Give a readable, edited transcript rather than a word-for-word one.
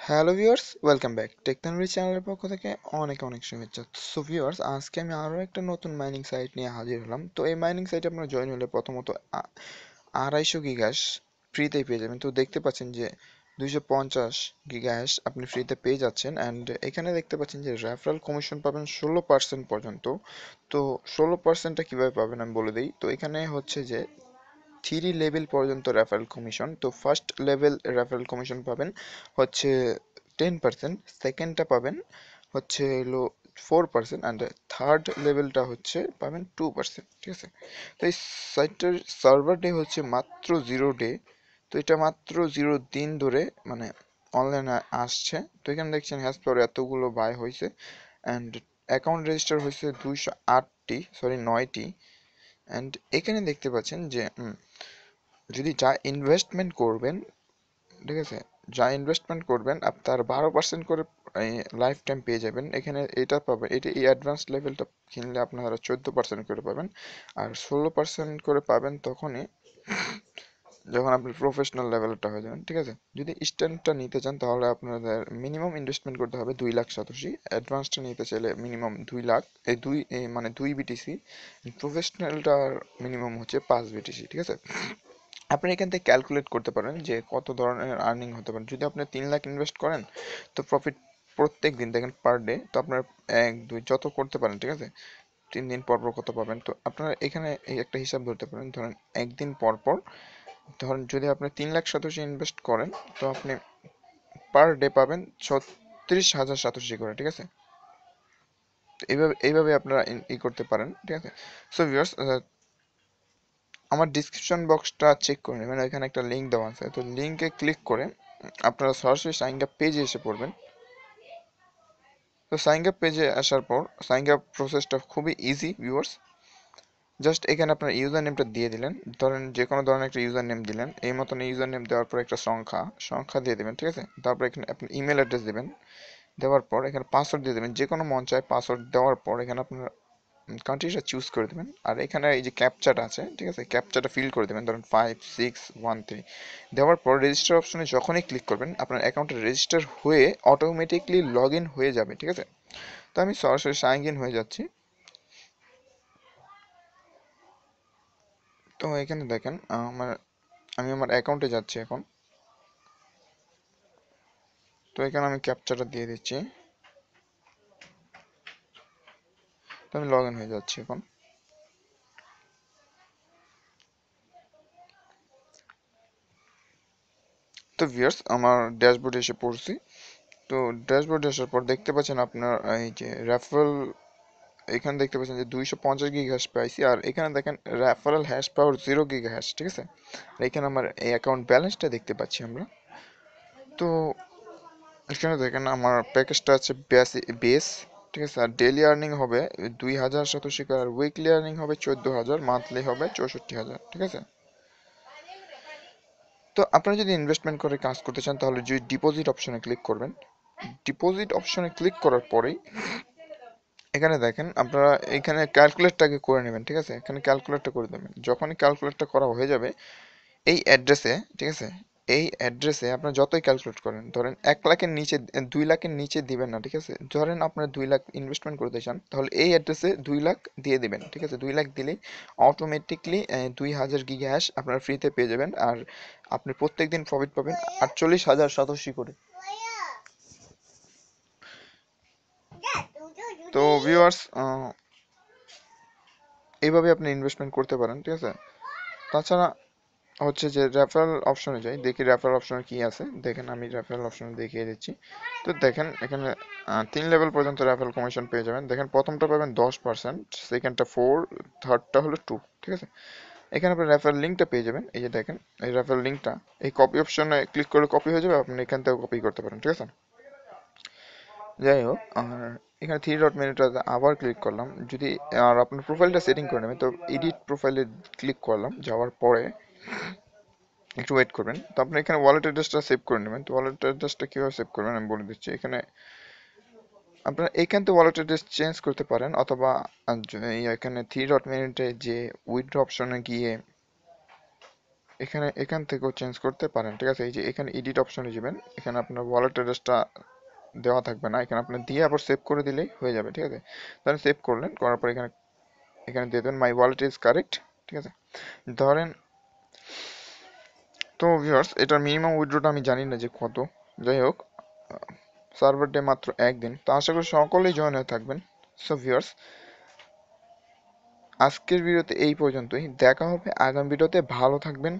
Hello viewers, welcome back technology চ্যানেলের পক্ষ থেকে অনেক অনেক শুভেচ্ছা। সো ভিউয়ার্স, আজকে আমি আরও একটা নতুন মাইনিং সাইট নিয়ে হাজির হলাম। তো এই মাইনিং সাইটে আপনারা জয়েন হলে প্রথমত 250 গিগাস ফ্রিতেই পেয়ে যাবেন। তো দেখতে পাচ্ছেন যে 250 গিগাস আপনি ফ্রিতে পেয়ে যাচ্ছেন। অ্যান্ড এখানে দেখতে পাচ্ছেন যে রেফারেল কমিশন পাবেন 16% পর্যন্ত। তো 16%টা কীভাবে পাবেন আমি বলে দিই। তো এখানে হচ্ছে যে 3 লেভেল পর্যন্ত রেফারেল কমিশন। তো ফার্স্ট লেভেল রেফারেল কমিশন পাবেন হচ্ছে 10%, সেকেন্ডটা পাবেন হচ্ছে হলো 4%, অ্যান্ড থার্ড লেভেলটা হচ্ছে পাবেন 2%। ঠিক আছে। তো এই সাইটটার সার্ভার ডে হচ্ছে মাত্র 0 ডে। তো এটা মাত্র 0 দিন ধরে মানে অনলাইনে আসছে। তো এখানে দেখছেন হ্যাশ পাওয়ার এতগুলো বাই হয়েছে, অ্যান্ড অ্যাকাউন্ট রেজিস্টার হয়েছে 9টি। অ্যান্ড এখানে দেখতে পাচ্ছেন যে যদি যা ইনভেস্টমেন্ট করবেন, ঠিক আছে, যা ইনভেস্টমেন্ট করবেন তার 12% করে লাইফ টাইম পেয়ে যাবেন। এখানে এটা পাবেন, এটা এই অ্যাডভান্স লেভেলটা কিনলে আপনারা 14% করে পাবেন, আর 16% করে পাবেন তখনই যখন আপনি প্রফেশনাল লেভেলটা হয়ে যাবেন। ঠিক আছে। যদি স্ট্যান্ডটা নিতে চান তাহলে আপনাদের মিনিমাম ইনভেস্টমেন্ট করতে হবে 2 লাখ সাতোশি। অ্যাডভান্সটা নিতে চাইলে মিনিমাম 2 লাখ, মানে 2 বিটিসি। প্রফেশনালটার মিনিমাম হচ্ছে 5 বিটিসি। ঠিক আছে। আপনি এখান থেকে ক্যালকুলেট করতে পারেন যে কত ধরনের আর্নিং হতে পারে। যদি আপনি 3 লাখ ইনভেস্ট করেন তো প্রফিট প্রত্যেক দিন দেখেন পার ডে, তো আপনার 1 2 যত করতে পারেন, ঠিক আছে, 3 দিন পর পর কত পাবেন। তো আপনারা এখানে এই একটা হিসাব ধরতে পারেন, ধরেন একদিন পর পর, ধরেন যদি আপনি 3 লাখ সাতোশি ইনভেস্ট করেন তো আপনি পার ডে পাবেন 36,000 সাতোশি করে। ঠিক আছে। তো এইভাবে আপনারা করতে পারেন। ঠিক আছে। সো ভিউয়ার্স, আমার ডিসক্রিপশন বক্সটা চেক করে নেবেন, এখানে একটা লিঙ্ক দেওয়া আছে। তো লিঙ্কে ক্লিক করে আপনারা সরাসরি সাইন আপ পেজে এসে পড়বেন। তো সাইন আপ পেজে আসার পর সাইন আপ প্রসেসটা খুবই ইজি ভিউয়ার্স। জাস্ট এখানে আপনার ইউজার নেমটা দিয়ে দিলেন, ধরেন যে কোনো ধরনের একটা ইউজার নেম দিলেন। এই মতন ইউজার নেম দেওয়ার পর একটা সংখ্যা দিয়ে দেবেন। ঠিক আছে। তারপর এখানে আপনি ইমেল অ্যাড্রেস দেবেন, দেওয়ার পর এখানে পাসওয়ার্ড দিয়ে দেবেন, যে কোনো মন চায় পাসওয়ার্ড দেওয়ার পর এখানে আপনার কান্ট্রিটা চুজ করে দেবেন। আর এখানে এই যে ক্যাপচাটা আছে, ঠিক আছে, ক্যাপচাটা ফিল করে দেবেন, ধরেন 5613। দেওয়ার পর রেজিস্টার অপশনে যখনই ক্লিক করবেন আপনার অ্যাকাউন্টে রেজিস্টার হয়ে অটোমেটিকলি লগ ইন হয়ে যাবে। ঠিক আছে। তো আমি সরাসরি সাইন ইন হয়ে যাচ্ছি। তো এখানে দেখেন আমি আমার অ্যাকাউন্টে যাচ্ছি এখন। তো এখানে আমি ক্যাপচাটা দিয়ে দিচ্ছি। তো আমি লগ ইন হয়ে যাচ্ছি এখন। তো ভিউয়ার্স, আমার ড্যাশবোর্ডে এসে পড়ছি। তো ড্যাশবোর্ডে আসার পর দেখতে পাচ্ছেন আপনার এই যে রেফারেল, এখানে দেখতে পাচ্ছেন যে 250 গিগ হ্যাশ পাইছি, আর এখানে দেখেন রেফারেল হ্যাশ পাওয়ার 0 গিগ হ্যাশ। ঠিক আছে। আর এখানে আমার এই অ্যাকাউন্ট ব্যালেন্সটা দেখতে পাচ্ছি আমরা। তো এখানে দেখেন আমার প্যাকেজটা আছে বেস। ঠিক আছে। আর ডেইলি আর্নিং হবে 2,000 সাতোশি করে, আর উইকলি আর্নিং হবে 14,000, মান্থলি হবে 64,000। ঠিক আছে। তো আপনারা যদি ইনভেস্টমেন্ট করে কাজ করতে চান তাহলে যদি ডিপোজিট অপশনে ক্লিক করবেন, ডিপোজিট অপশনে ক্লিক করার পরেই এখানে দেখেন আপনারা এখানে ক্যালকুলেটটাকে করে নেবেন। ঠিক আছে। এখানে ক্যালকুলেটটা করে দেবেন। যখনই ক্যালকুলেটটা করা হয়ে যাবে এই অ্যাড্রেসে, ঠিক আছে, এই অ্যাড্রেসে আপনার যতই ক্যালকুলেট করেন, ধরেন 1 লাখের নিচে, 2 লাখের নিচে দিবেন না। ঠিক আছে। ধরেন আপনার 2 লাখ ইনভেস্টমেন্ট করতে চান তাহলে এই অ্যাড্রেসে 2 লাখ দিয়ে দিবেন। ঠিক আছে। 2 লাখ দিলেই অটোমেটিকলি 2,000 গিগ হ্যাশ আপনার ফ্রিতে পেয়ে যাবেন, আর আপনি প্রত্যেক দিন প্রফিট পাবেন 48,000 সাতোশি করে। তো ভিউয়ার্স, এইভাবে আপনি ইনভেস্টমেন্ট করতে পারেন। ঠিক আছে। তাছাড়া হচ্ছে যে রেফারেল অপশনে যাই, দেখি রেফারেল অপশনে কি আছে। দেখেন আমি রেফারেল অপশনে দেখিয়ে দিচ্ছি। তো দেখেন এখানে 3 লেভেল পর্যন্ত রেফারেল কমিশন পেয়ে যাবেন। দেখেন প্রথমটা পাবেন 10%, সেকেন্ডটা 4, থার্ডটা হলো 2। ঠিক আছে। এখানে আপনি রেফারেল লিঙ্কটা পেয়ে যাবেন। এই যে দেখেন এই রেফারেল লিঙ্কটা, এই কপি অপশনে ক্লিক করে কপি হয়ে যাবে, আপনি এখান থেকে কপি করতে পারেন। ঠিক আছে। যাই হোক, আর এখানে 3 ডট মেনুটাতে আবার ক্লিক করলাম। যদি আর আপনার প্রোফাইলটা সেটিং করে নেবেন, তো এডিট প্রোফাইলে ক্লিক করলাম, যাওয়ার পরে একটু ওয়েট করবেন। তো আপনি এখানে ওয়ালেট অ্যাড্রেসটা সেভ করে নেবেন। তো ওয়ালেট অ্যাড্রেসটা কীভাবে সেভ করবেন আমি বলে দিচ্ছি। এখানে আপনারা এইখান থেকে ওয়ালেট অ্যাড্রেস চেঞ্জ করতে পারেন, অথবা এখানে 3 ডট মেনুতে যে উইথড্র অপশনে গিয়ে এখান থেকেও চেঞ্জ করতে পারেন, ঠিক আছে? এই যে এখানে এডিট অপশনে যাবেন, এখানে আপনার ওয়ালেট অ্যাড্রেসটা দেওয়া থাকবে না, এখানে আপনি দিয়ে আবার সেভ করে দিলেই হয়ে যাবে, ঠিক আছে? তাহলে সেভ করলেন, করার পর এখানে এখানে দিয়ে দেবেন মাই ওয়ালেট ইজ কারেক্ট, ঠিক আছে? ধরেন, তো ভিউয়ার্স এটার মিনিমাম উইথড্রটা আমি জানি না যে কত, যাই হোক সার্ভার ডে মাত্র একদিন, তো আশা করি সকলেই জয়েন হয়ে থাকবেন। সো ভিউয়ার্স আজকের ভিডিওতে এই পর্যন্তই, দেখা হবে আগামী ভিডিওতে। ভালো থাকবেন,